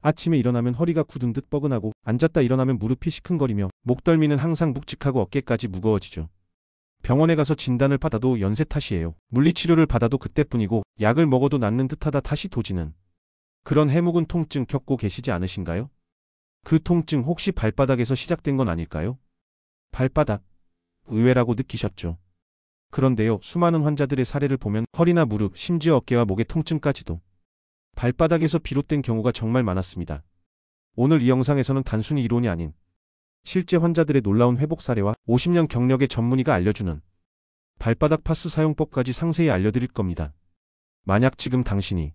아침에 일어나면 허리가 굳은 듯 뻐근하고 앉았다 일어나면 무릎이 시큰거리며 목덜미는 항상 묵직하고 어깨까지 무거워지죠. 병원에 가서 진단을 받아도 연세 탓이에요. 물리치료를 받아도 그때뿐이고 약을 먹어도 낫는 듯하다 다시 도지는 그런 해묵은 통증 겪고 계시지 않으신가요? 그 통증 혹시 발바닥에서 시작된 건 아닐까요? 발바닥. 의외라고 느끼셨죠? 그런데요, 수많은 환자들의 사례를 보면 허리나 무릎, 심지어 어깨와 목의 통증까지도 발바닥에서 비롯된 경우가 정말 많았습니다. 오늘 이 영상에서는 단순히 이론이 아닌 실제 환자들의 놀라운 회복 사례와 50년 경력의 전문의가 알려주는 발바닥 파스 사용법까지 상세히 알려드릴 겁니다. 만약 지금 당신이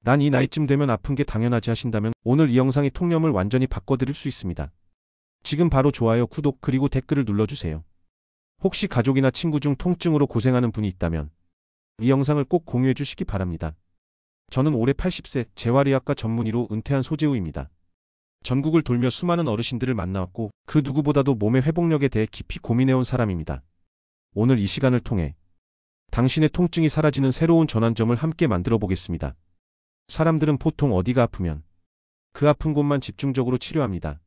난 이 나이쯤 되면 아픈 게 당연하지 하신다면 오늘 이 영상이 통념을 완전히 바꿔드릴 수 있습니다. 지금 바로 좋아요, 구독, 그리고 댓글을 눌러주세요. 혹시 가족이나 친구 중 통증으로 고생하는 분이 있다면 이 영상을 꼭 공유해 주시기 바랍니다. 저는 올해 80세 재활의학과 전문의로 은퇴한 소재우입니다. 전국을 돌며 수많은 어르신들을 만나왔고 그 누구보다도 몸의 회복력에 대해 깊이 고민해온 사람입니다. 오늘 이 시간을 통해 당신의 통증이 사라지는 새로운 전환점을 함께 만들어 보겠습니다. 사람들은 보통 어디가 아프면 그 아픈 곳만 집중적으로 치료합니다.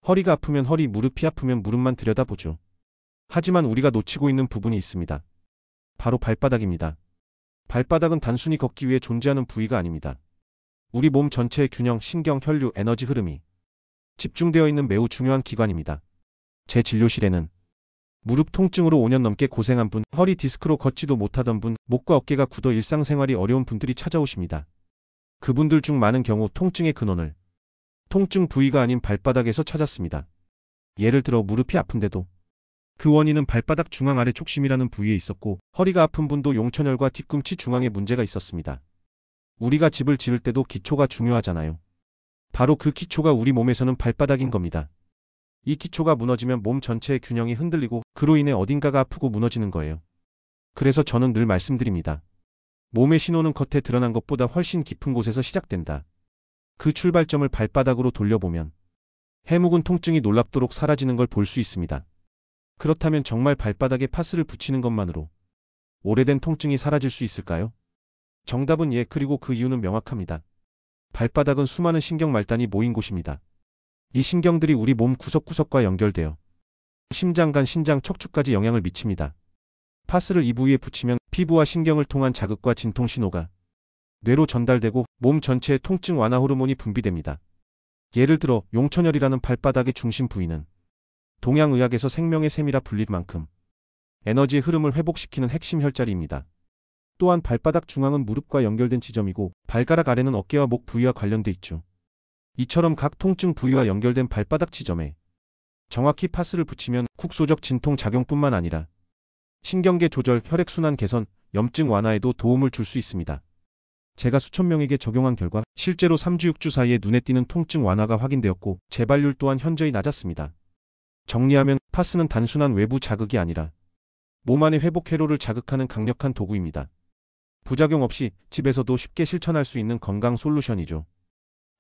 허리가 아프면 허리, 무릎이 아프면 무릎만 들여다보죠. 하지만 우리가 놓치고 있는 부분이 있습니다. 바로 발바닥입니다. 발바닥은 단순히 걷기 위해 존재하는 부위가 아닙니다. 우리 몸 전체의 균형, 신경, 혈류, 에너지 흐름이 집중되어 있는 매우 중요한 기관입니다. 제 진료실에는 무릎 통증으로 5년 넘게 고생한 분, 허리 디스크로 걷지도 못하던 분, 목과 어깨가 굳어 일상생활이 어려운 분들이 찾아오십니다. 그분들 중 많은 경우 통증의 근원을 통증 부위가 아닌 발바닥에서 찾았습니다. 예를 들어 무릎이 아픈데도 그 원인은 발바닥 중앙 아래 촉심이라는 부위에 있었고 허리가 아픈 분도 용천혈과 뒤꿈치 중앙에 문제가 있었습니다. 우리가 집을 지을 때도 기초가 중요하잖아요. 바로 그 기초가 우리 몸에서는 발바닥인 겁니다. 이 기초가 무너지면 몸 전체의 균형이 흔들리고 그로 인해 어딘가가 아프고 무너지는 거예요. 그래서 저는 늘 말씀드립니다. 몸의 신호는 겉에 드러난 것보다 훨씬 깊은 곳에서 시작된다. 그 출발점을 발바닥으로 돌려보면 해묵은 통증이 놀랍도록 사라지는 걸 볼 수 있습니다. 그렇다면 정말 발바닥에 파스를 붙이는 것만으로 오래된 통증이 사라질 수 있을까요? 정답은 예, 그리고 그 이유는 명확합니다. 발바닥은 수많은 신경 말단이 모인 곳입니다. 이 신경들이 우리 몸 구석구석과 연결되어 심장, 간, 신장, 척추까지 영향을 미칩니다. 파스를 이 부위에 붙이면 피부와 신경을 통한 자극과 진통 신호가 뇌로 전달되고 몸 전체의 통증 완화 호르몬이 분비됩니다. 예를 들어 용천혈이라는 발바닥의 중심 부위는 동양의학에서 생명의 샘이라 불릴 만큼 에너지의 흐름을 회복시키는 핵심 혈자리입니다. 또한 발바닥 중앙은 무릎과 연결된 지점이고 발가락 아래는 어깨와 목 부위와 관련돼 있죠. 이처럼 각 통증 부위와 연결된 발바닥 지점에 정확히 파스를 붙이면 국소적 진통 작용뿐만 아니라 신경계 조절, 혈액순환 개선, 염증 완화에도 도움을 줄 수 있습니다. 제가 수천 명에게 적용한 결과 실제로 3주 6주 사이에 눈에 띄는 통증 완화가 확인되었고 재발률 또한 현저히 낮았습니다. 정리하면 파스는 단순한 외부 자극이 아니라 몸 안의 회복 회로를 자극하는 강력한 도구입니다. 부작용 없이 집에서도 쉽게 실천할 수 있는 건강 솔루션이죠.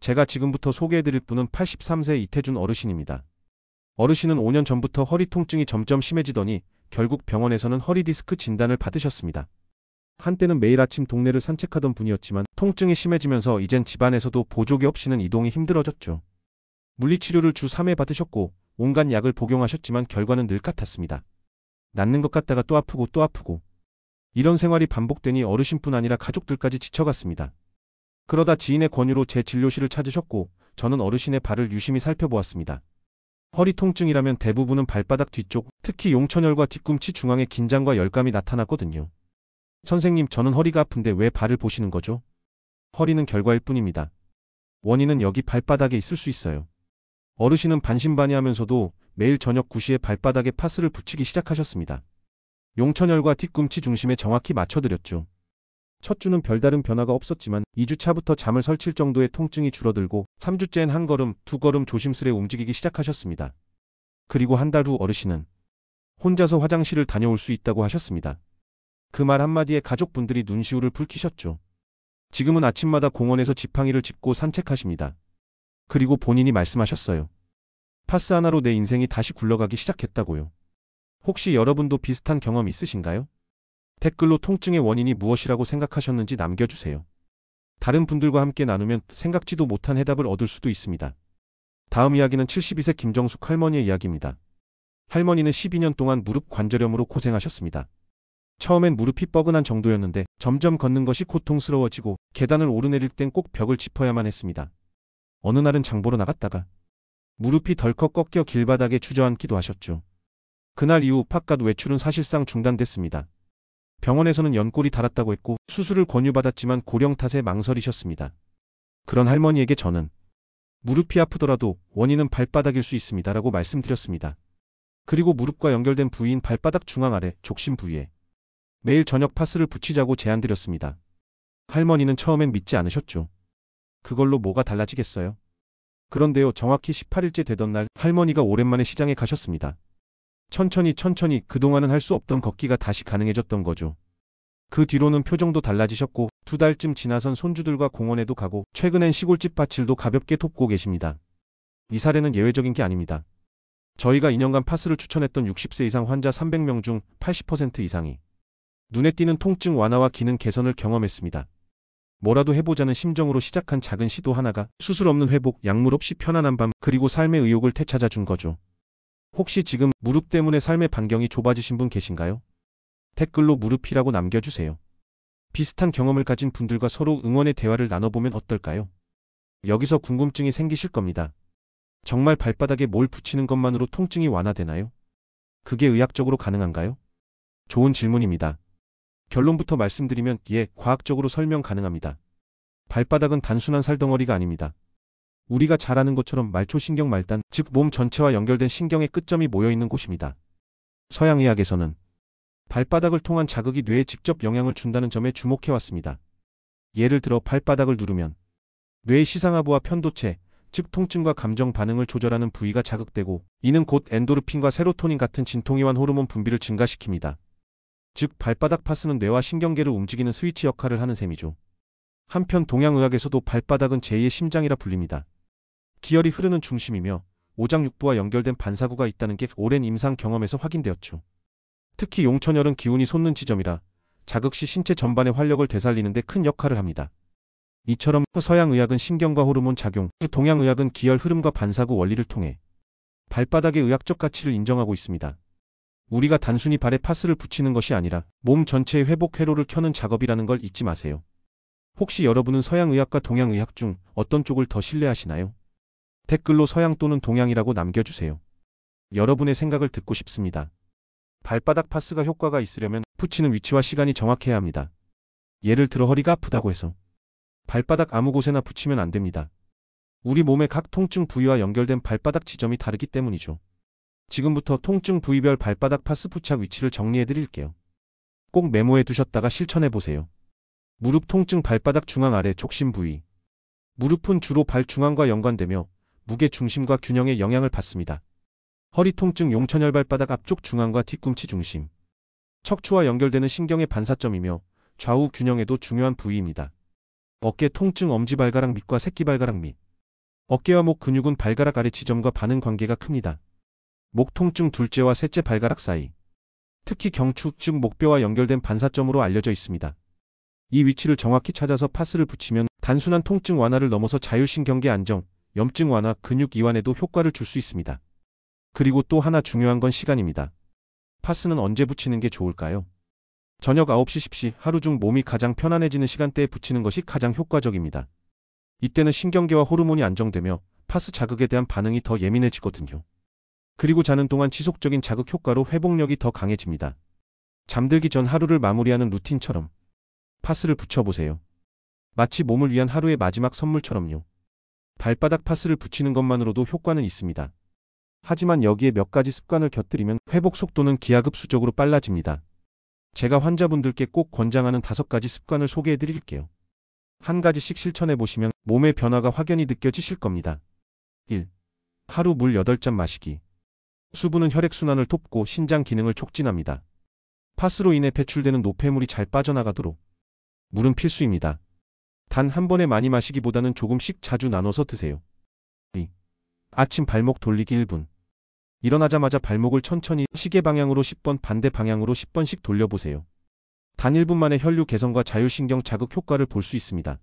제가 지금부터 소개해드릴 분은 83세 이태준 어르신입니다. 어르신은 5년 전부터 허리 통증이 점점 심해지더니 결국 병원에서는 허리 디스크 진단을 받으셨습니다. 한때는 매일 아침 동네를 산책하던 분이었지만 통증이 심해지면서 이젠 집안에서도 보조기 없이는 이동이 힘들어졌죠. 물리치료를 주 3회 받으셨고 온갖 약을 복용하셨지만 결과는 늘 같았습니다. 낫는 것 같다가 또 아프고 또 아프고 이런 생활이 반복되니 어르신뿐 아니라 가족들까지 지쳐갔습니다. 그러다 지인의 권유로 제 진료실을 찾으셨고 저는 어르신의 발을 유심히 살펴보았습니다. 허리 통증이라면 대부분은 발바닥 뒤쪽, 특히 용천혈과 뒤꿈치 중앙에 긴장과 열감이 나타났거든요. 선생님, 저는 허리가 아픈데 왜 발을 보시는 거죠? 허리는 결과일 뿐입니다. 원인은 여기 발바닥에 있을 수 있어요. 어르신은 반신반의하면서도 매일 저녁 9시에 발바닥에 파스를 붙이기 시작하셨습니다. 용천혈과 뒤꿈치 중심에 정확히 맞춰드렸죠. 첫 주는 별다른 변화가 없었지만 2주차부터 잠을 설칠 정도의 통증이 줄어들고 3주째엔 한 걸음, 두 걸음 조심스레 움직이기 시작하셨습니다. 그리고 한 달 후 어르신은 혼자서 화장실을 다녀올 수 있다고 하셨습니다. 그 말 한마디에 가족분들이 눈시울을 붉히셨죠. 지금은 아침마다 공원에서 지팡이를 짚고 산책하십니다. 그리고 본인이 말씀하셨어요. 파스 하나로 내 인생이 다시 굴러가기 시작했다고요. 혹시 여러분도 비슷한 경험 있으신가요? 댓글로 통증의 원인이 무엇이라고 생각하셨는지 남겨주세요. 다른 분들과 함께 나누면 생각지도 못한 해답을 얻을 수도 있습니다. 다음 이야기는 72세 김정숙 할머니의 이야기입니다. 할머니는 12년 동안 무릎 관절염으로 고생하셨습니다. 처음엔 무릎이 뻐근한 정도였는데 점점 걷는 것이 고통스러워지고 계단을 오르내릴 땐 꼭 벽을 짚어야만 했습니다. 어느 날은 장보러 나갔다가 무릎이 덜컥 꺾여 길바닥에 주저앉기도 하셨죠. 그날 이후 바깥 외출은 사실상 중단됐습니다. 병원에서는 연골이 닳았다고 했고 수술을 권유받았지만 고령 탓에 망설이셨습니다. 그런 할머니에게 저는 무릎이 아프더라도 원인은 발바닥일 수 있습니다라고 말씀드렸습니다. 그리고 무릎과 연결된 부위인 발바닥 중앙 아래 족심 부위에 매일 저녁 파스를 붙이자고 제안드렸습니다. 할머니는 처음엔 믿지 않으셨죠. 그걸로 뭐가 달라지겠어요? 그런데요, 정확히 18일째 되던 날 할머니가 오랜만에 시장에 가셨습니다. 천천히 그동안은 할 수 없던 걷기가 다시 가능해졌던 거죠. 그 뒤로는 표정도 달라지셨고 2달쯤 지나선 손주들과 공원에도 가고 최근엔 시골집 밭일도 가볍게 돕고 계십니다. 이 사례는 예외적인 게 아닙니다. 저희가 2년간 파스를 추천했던 60세 이상 환자 300명 중 80% 이상이 눈에 띄는 통증 완화와 기능 개선을 경험했습니다. 뭐라도 해보자는 심정으로 시작한 작은 시도 하나가 수술 없는 회복, 약물 없이 편안한 밤, 그리고 삶의 의욕을 되찾아 준 거죠. 혹시 지금 무릎 때문에 삶의 반경이 좁아지신 분 계신가요? 댓글로 무릎이라고 남겨주세요. 비슷한 경험을 가진 분들과 서로 응원의 대화를 나눠보면 어떨까요? 여기서 궁금증이 생기실 겁니다. 정말 발바닥에 뭘 붙이는 것만으로 통증이 완화되나요? 그게 의학적으로 가능한가요? 좋은 질문입니다. 결론부터 말씀드리면 예, 과학적으로 설명 가능합니다. 발바닥은 단순한 살덩어리가 아닙니다. 우리가 잘 아는 것처럼 말초신경 말단, 즉 몸 전체와 연결된 신경의 끝점이 모여있는 곳입니다. 서양의학에서는 발바닥을 통한 자극이 뇌에 직접 영향을 준다는 점에 주목해왔습니다. 예를 들어 발바닥을 누르면 뇌의 시상하부와 편도체, 즉 통증과 감정 반응을 조절하는 부위가 자극되고 이는 곧 엔도르핀과 세로토닌 같은 진통이완 호르몬 분비를 증가시킵니다. 즉 발바닥 파스는 뇌와 신경계를 움직이는 스위치 역할을 하는 셈이죠. 한편 동양의학에서도 발바닥은 제2의 심장이라 불립니다. 기혈이 흐르는 중심이며 오장육부와 연결된 반사구가 있다는 게 오랜 임상 경험에서 확인되었죠. 특히 용천혈은 기운이 솟는 지점이라 자극 시 신체 전반의 활력을 되살리는 데 큰 역할을 합니다. 이처럼 서양의학은 신경과 호르몬 작용, 동양의학은 기혈 흐름과 반사구 원리를 통해 발바닥의 의학적 가치를 인정하고 있습니다. 우리가 단순히 발에 파스를 붙이는 것이 아니라 몸 전체의 회복 회로를 켜는 작업이라는 걸 잊지 마세요. 혹시 여러분은 서양의학과 동양의학 중 어떤 쪽을 더 신뢰하시나요? 댓글로 서양 또는 동양이라고 남겨주세요. 여러분의 생각을 듣고 싶습니다. 발바닥 파스가 효과가 있으려면 붙이는 위치와 시간이 정확해야 합니다. 예를 들어 허리가 아프다고 해서 발바닥 아무 곳에나 붙이면 안 됩니다. 우리 몸의 각 통증 부위와 연결된 발바닥 지점이 다르기 때문이죠. 지금부터 통증 부위별 발바닥 파스 부착 위치를 정리해 드릴게요. 꼭 메모해 두셨다가 실천해 보세요. 무릎 통증 발바닥 중앙 아래 족심 부위. 무릎은 주로 발 중앙과 연관되며 무게 중심과 균형에 영향을 받습니다. 허리 통증 용천혈 발바닥 앞쪽 중앙과 뒤꿈치 중심. 척추와 연결되는 신경의 반사점이며 좌우 균형에도 중요한 부위입니다. 어깨 통증 엄지발가락 밑과 새끼발가락 밑. 어깨와 목 근육은 발가락 아래 지점과 반응 관계가 큽니다. 목 통증 둘째와 셋째 발가락 사이. 특히 경추, 즉 목뼈와 연결된 반사점으로 알려져 있습니다. 이 위치를 정확히 찾아서 파스를 붙이면 단순한 통증 완화를 넘어서 자율신경계 안정, 염증 완화, 근육 이완에도 효과를 줄 수 있습니다. 그리고 또 하나 중요한 건 시간입니다. 파스는 언제 붙이는 게 좋을까요? 저녁 9시 10시 하루 중 몸이 가장 편안해지는 시간대에 붙이는 것이 가장 효과적입니다. 이때는 신경계와 호르몬이 안정되며 파스 자극에 대한 반응이 더 예민해지거든요. 그리고 자는 동안 지속적인 자극 효과로 회복력이 더 강해집니다. 잠들기 전 하루를 마무리하는 루틴처럼 파스를 붙여보세요. 마치 몸을 위한 하루의 마지막 선물처럼요. 발바닥 파스를 붙이는 것만으로도 효과는 있습니다. 하지만 여기에 몇 가지 습관을 곁들이면 회복 속도는 기하급수적으로 빨라집니다. 제가 환자분들께 꼭 권장하는 5가지 습관을 소개해 드릴게요. 한 가지씩 실천해 보시면 몸의 변화가 확연히 느껴지실 겁니다. 1. 하루 물 8잔 마시기. 수분은 혈액순환을 돕고 신장 기능을 촉진합니다. 파스로 인해 배출되는 노폐물이 잘 빠져나가도록 물은 필수입니다. 단 한 번에 많이 마시기보다는 조금씩 자주 나눠서 드세요. 2. 아침 발목 돌리기 1분. 일어나자마자 발목을 천천히 시계 방향으로 10번, 반대 방향으로 10번씩 돌려보세요. 단 1분 만에 혈류 개선과 자율신경 자극 효과를 볼 수 있습니다.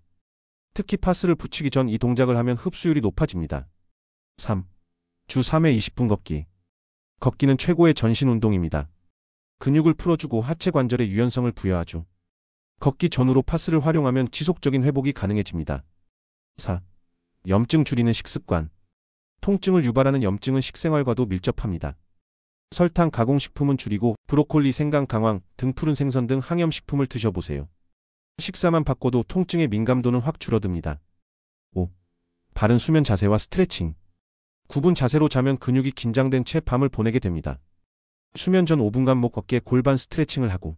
특히 파스를 붙이기 전 이 동작을 하면 흡수율이 높아집니다. 3. 주 3회 20분 걷기. 걷기는 최고의 전신 운동입니다. 근육을 풀어주고 하체 관절에 유연성을 부여하죠. 걷기 전후로 파스를 활용하면 지속적인 회복이 가능해집니다. 4. 염증 줄이는 식습관. 통증을 유발하는 염증은 식생활과도 밀접합니다. 설탕 가공식품은 줄이고 브로콜리, 생강, 강황 등 푸른 생선 등 항염식품을 드셔보세요. 식사만 바꿔도 통증의 민감도는 확 줄어듭니다. 5. 바른 수면 자세와 스트레칭. 굽은 자세로 자면 근육이 긴장된 채 밤을 보내게 됩니다. 수면 전 5분간 목 어깨 골반 스트레칭을 하고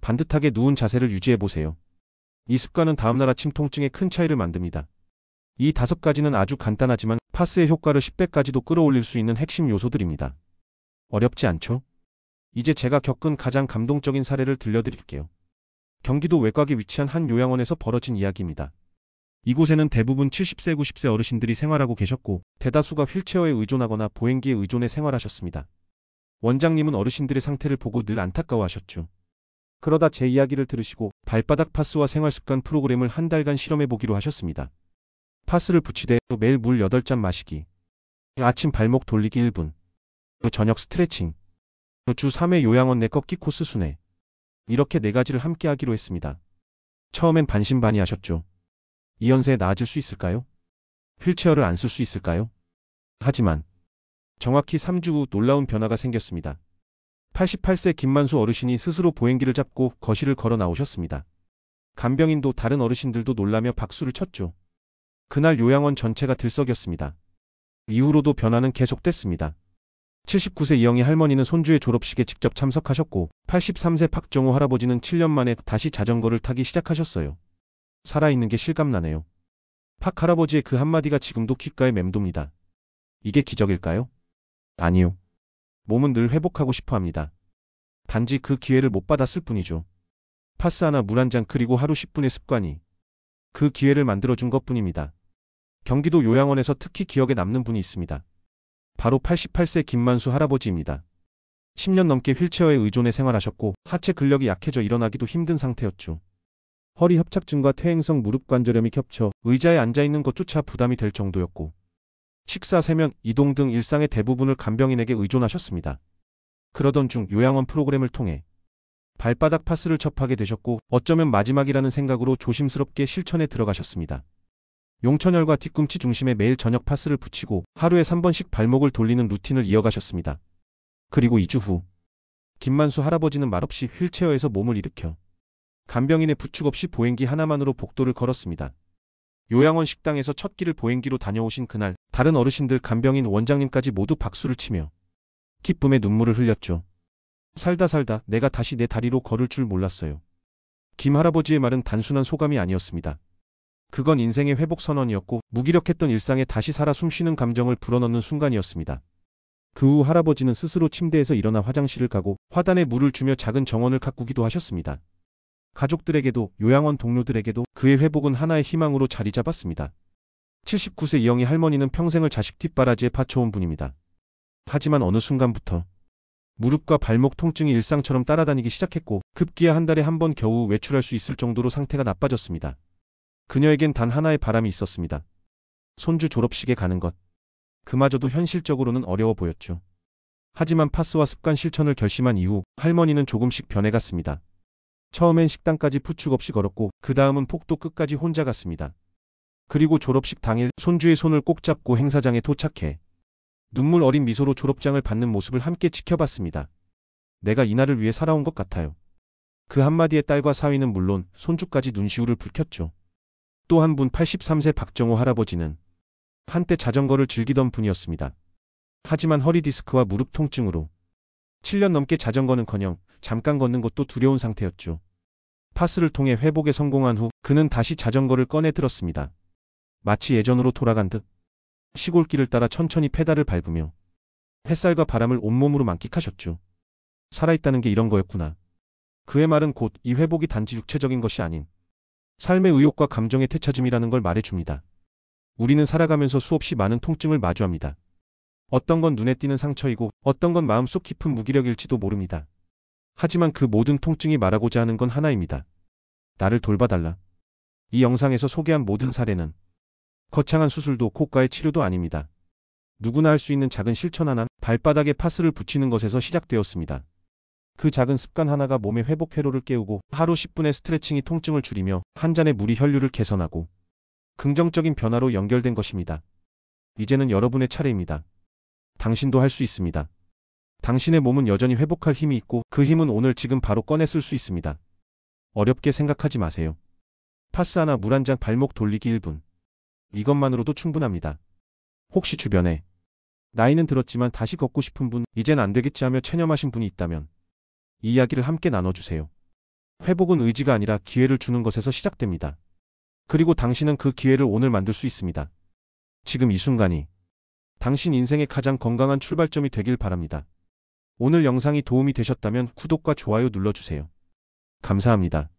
반듯하게 누운 자세를 유지해보세요. 이 습관은 다음날 아침 통증에 큰 차이를 만듭니다. 이 5가지는 아주 간단하지만 파스의 효과를 10배까지도 끌어올릴 수 있는 핵심 요소들입니다. 어렵지 않죠? 이제 제가 겪은 가장 감동적인 사례를 들려드릴게요. 경기도 외곽에 위치한 한 요양원에서 벌어진 이야기입니다. 이곳에는 대부분 70세, 90세 어르신들이 생활하고 계셨고 대다수가 휠체어에 의존하거나 보행기에 의존해 생활하셨습니다. 원장님은 어르신들의 상태를 보고 늘 안타까워하셨죠. 그러다 제 이야기를 들으시고 발바닥 파스와 생활습관 프로그램을 한 달간 실험해보기로 하셨습니다. 파스를 붙이되 매일 물 8잔 마시기, 아침 발목 돌리기 1분, 저녁 스트레칭, 주 3회 요양원 내 걷기 코스 순회, 이렇게 4가지를 함께 하기로 했습니다. 처음엔 반신반의하셨죠. 이 연세에 나아질 수 있을까요? 휠체어를 안 쓸 수 있을까요? 하지만 정확히 3주 후 놀라운 변화가 생겼습니다. 88세 김만수 어르신이 스스로 보행기를 잡고 거실을 걸어 나오셨습니다. 간병인도 다른 어르신들도 놀라며 박수를 쳤죠. 그날 요양원 전체가 들썩였습니다. 이후로도 변화는 계속됐습니다. 79세 이영희 할머니는 손주의 졸업식에 직접 참석하셨고 83세 박정호 할아버지는 7년 만에 다시 자전거를 타기 시작하셨어요. 살아있는 게 실감나네요. 박 할아버지의 그 한마디가 지금도 귓가에 맴돕니다. 이게 기적일까요? 아니요. 몸은 늘 회복하고 싶어 합니다. 단지 그 기회를 못 받았을 뿐이죠. 파스 하나 물 한 잔 그리고 하루 10분의 습관이 그 기회를 만들어준 것뿐입니다. 경기도 요양원에서 특히 기억에 남는 분이 있습니다. 바로 88세 김만수 할아버지입니다. 10년 넘게 휠체어에 의존해 생활하셨고 하체 근력이 약해져 일어나기도 힘든 상태였죠. 허리 협착증과 퇴행성 무릎 관절염이 겹쳐 의자에 앉아있는 것조차 부담이 될 정도였고 식사, 세면, 이동 등 일상의 대부분을 간병인에게 의존하셨습니다. 그러던 중 요양원 프로그램을 통해 발바닥 파스를 접하게 되셨고 어쩌면 마지막이라는 생각으로 조심스럽게 실천에 들어가셨습니다. 용천혈과 뒤꿈치 중심에 매일 저녁 파스를 붙이고 하루에 3번씩 발목을 돌리는 루틴을 이어가셨습니다. 그리고 2주 후 김만수 할아버지는 말없이 휠체어에서 몸을 일으켜 간병인의 부축 없이 보행기 하나만으로 복도를 걸었습니다. 요양원 식당에서 첫 끼를 보행기로 다녀오신 그날 다른 어르신들, 간병인, 원장님까지 모두 박수를 치며 기쁨의 눈물을 흘렸죠. 살다 내가 다시 내 다리로 걸을 줄 몰랐어요. 김 할아버지의 말은 단순한 소감이 아니었습니다. 그건 인생의 회복 선언이었고 무기력했던 일상에 다시 살아 숨쉬는 감정을 불어넣는 순간이었습니다. 그 후 할아버지는 스스로 침대에서 일어나 화장실을 가고 화단에 물을 주며 작은 정원을 가꾸기도 하셨습니다. 가족들에게도 요양원 동료들에게도 그의 회복은 하나의 희망으로 자리 잡았습니다. 79세 이영희 할머니는 평생을 자식 뒷바라지에 바쳐온 분입니다. 하지만 어느 순간부터 무릎과 발목 통증이 일상처럼 따라다니기 시작했고 급기야 한 달에 한 번 겨우 외출할 수 있을 정도로 상태가 나빠졌습니다. 그녀에겐 단 하나의 바람이 있었습니다. 손주 졸업식에 가는 것. 그마저도 현실적으로는 어려워 보였죠. 하지만 파스와 습관 실천을 결심한 이후 할머니는 조금씩 변해갔습니다. 처음엔 식당까지 부축 없이 걸었고 그 다음은 폭도 끝까지 혼자 갔습니다. 그리고 졸업식 당일 손주의 손을 꼭 잡고 행사장에 도착해 눈물 어린 미소로 졸업장을 받는 모습을 함께 지켜봤습니다. 내가 이날을 위해 살아온 것 같아요. 그 한마디에 딸과 사위는 물론 손주까지 눈시울을 붉혔죠. 또 한 분 83세 박정호 할아버지는 한때 자전거를 즐기던 분이었습니다. 하지만 허리 디스크와 무릎 통증으로 7년 넘게 자전거는커녕 잠깐 걷는 것도 두려운 상태였죠. 파스를 통해 회복에 성공한 후 그는 다시 자전거를 꺼내 들었습니다. 마치 예전으로 돌아간 듯 시골길을 따라 천천히 페달을 밟으며 햇살과 바람을 온몸으로 만끽하셨죠. 살아있다는 게 이런 거였구나. 그의 말은 곧 이 회복이 단지 육체적인 것이 아닌 삶의 의욕과 감정의 되찾음이라는 걸 말해줍니다. 우리는 살아가면서 수없이 많은 통증을 마주합니다. 어떤 건 눈에 띄는 상처이고 어떤 건 마음속 깊은 무기력일지도 모릅니다. 하지만 그 모든 통증이 말하고자 하는 건 하나입니다. 나를 돌봐달라. 이 영상에서 소개한 모든 사례는 거창한 수술도 고가의 치료도 아닙니다. 누구나 할 수 있는 작은 실천 하나, 발바닥에 파스를 붙이는 것에서 시작되었습니다. 그 작은 습관 하나가 몸의 회복 회로를 깨우고 하루 10분의 스트레칭이 통증을 줄이며 한 잔의 물이 혈류를 개선하고 긍정적인 변화로 연결된 것입니다. 이제는 여러분의 차례입니다. 당신도 할 수 있습니다. 당신의 몸은 여전히 회복할 힘이 있고 그 힘은 오늘 지금 바로 꺼내 쓸 수 있습니다. 어렵게 생각하지 마세요. 파스 하나, 물 한 잔, 발목 돌리기 1분. 이것만으로도 충분합니다. 혹시 주변에 나이는 들었지만 다시 걷고 싶은 분, 이젠 안 되겠지 하며 체념하신 분이 있다면 이 이야기를 함께 나눠주세요. 회복은 의지가 아니라 기회를 주는 것에서 시작됩니다. 그리고 당신은 그 기회를 오늘 만들 수 있습니다. 지금 이 순간이 당신 인생의 가장 건강한 출발점이 되길 바랍니다. 오늘 영상이 도움이 되셨다면 구독과 좋아요 눌러주세요. 감사합니다.